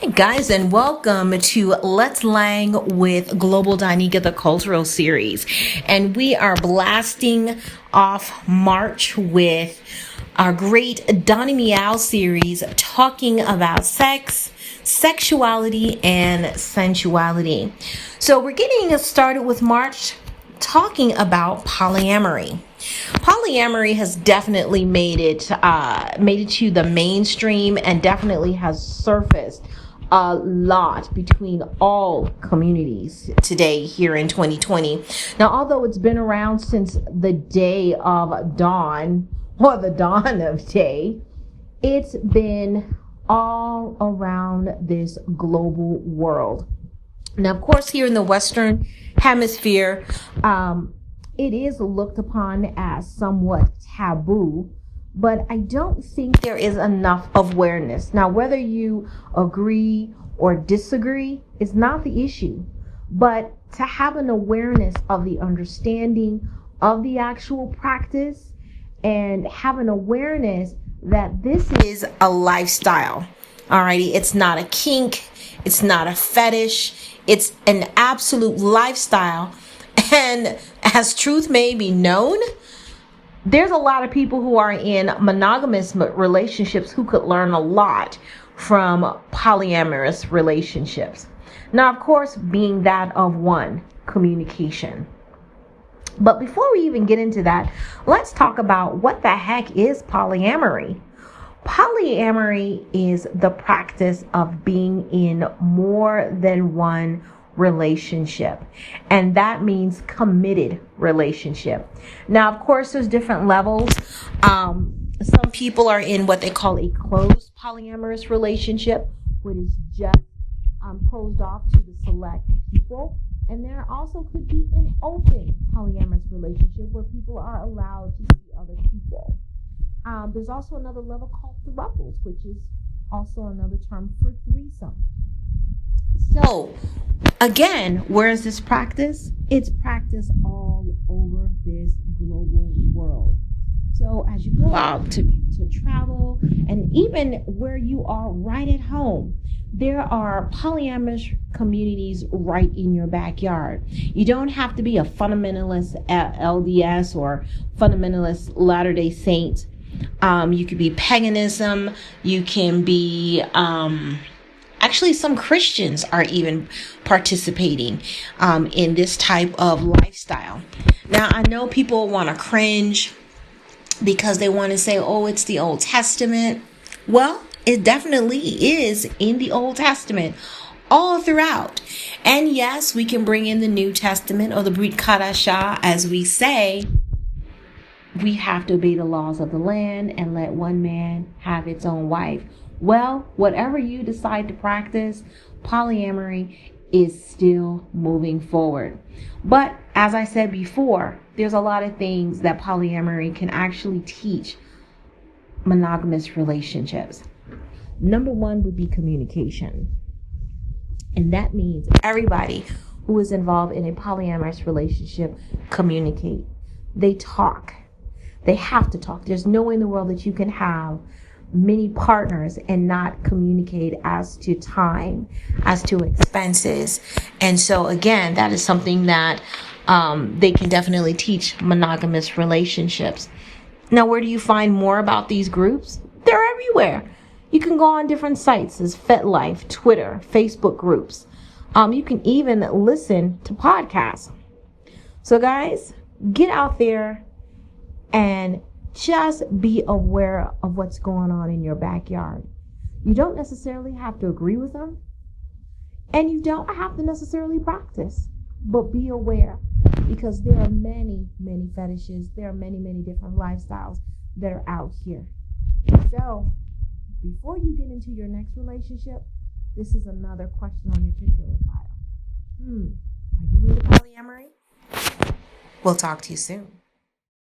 Hey guys, and welcome to Let's Lang with Global Donnica, the cultural series. And we are blasting off March with our great Donni Meow series talking about sex, sexuality, and sensuality. So we're getting started with March talking about polyamory. Polyamory has definitely made it to the mainstream and definitely has surfaced a lot between all communities today here in 2020. Now, although it's been around since the day of dawn or the dawn of day, it's been all around this global world. Now, of course, here in the Western Hemisphere, it is looked upon as somewhat taboo, but I don't think there is enough awareness. Now, whether you agree or disagree is not the issue, but to have an awareness of the understanding of the actual practice and have an awareness that this is a lifestyle. Alrighty, it's not a kink, it's not a fetish, it's an absolute lifestyle. And as truth may be known, there's a lot of people who are in monogamous relationships who could learn a lot from polyamorous relationships. Now, of course, being that of one, communication. But before we even get into that, let's talk about what the heck is polyamory. Polyamory is the practice of being in more than one relationship, and that means committed relationship. Now, of course, there's different levels. Some people are in what they call a closed polyamorous relationship, which is just closed off to the select people. And there also could be an open polyamorous relationship where people are allowed to see other people. There's also another level called throuples, which is also another term for threesome. So, again, where is this practice? It's practiced all over this global world. So as you go out to travel, and even where you are right at home, there are polyamorous communities right in your backyard. You don't have to be a fundamentalist LDS or fundamentalist Latter-day Saint. You could be paganism. You can be... Actually, some Christians are even participating in this type of lifestyle. Now, I know people want to cringe because they want to say, oh, it's the Old Testament. Well, it definitely is in the Old Testament all throughout. And yes, we can bring in the New Testament or the Brit Kadashah, as we say. We have to obey the laws of the land and let one man have its own wife. Well, whatever you decide to practice, polyamory is still moving forward. But as I said before, there's a lot of things that polyamory can actually teach monogamous relationships. Number one would be communication. And that means everybody who is involved in a polyamorous relationship communicate. They talk. They have to talk. There's no way in the world that you can have many partners and not communicate as to time, as to expenses. And so again, that is something that they can definitely teach monogamous relationships. Now, where do you find more about these groups? They're everywhere. You can go on different sites as FetLife, Twitter, Facebook groups. You can even listen to podcasts. So guys, get out there and just be aware of what's going on in your backyard. You don't necessarily have to agree with them, and you don't have to necessarily practice, but be aware, because there are many, many fetishes. There are many, many different lifestyles that are out here. So, before you get into your next relationship, this is another question on your particular file. Are you into polyamory? We'll talk to you soon.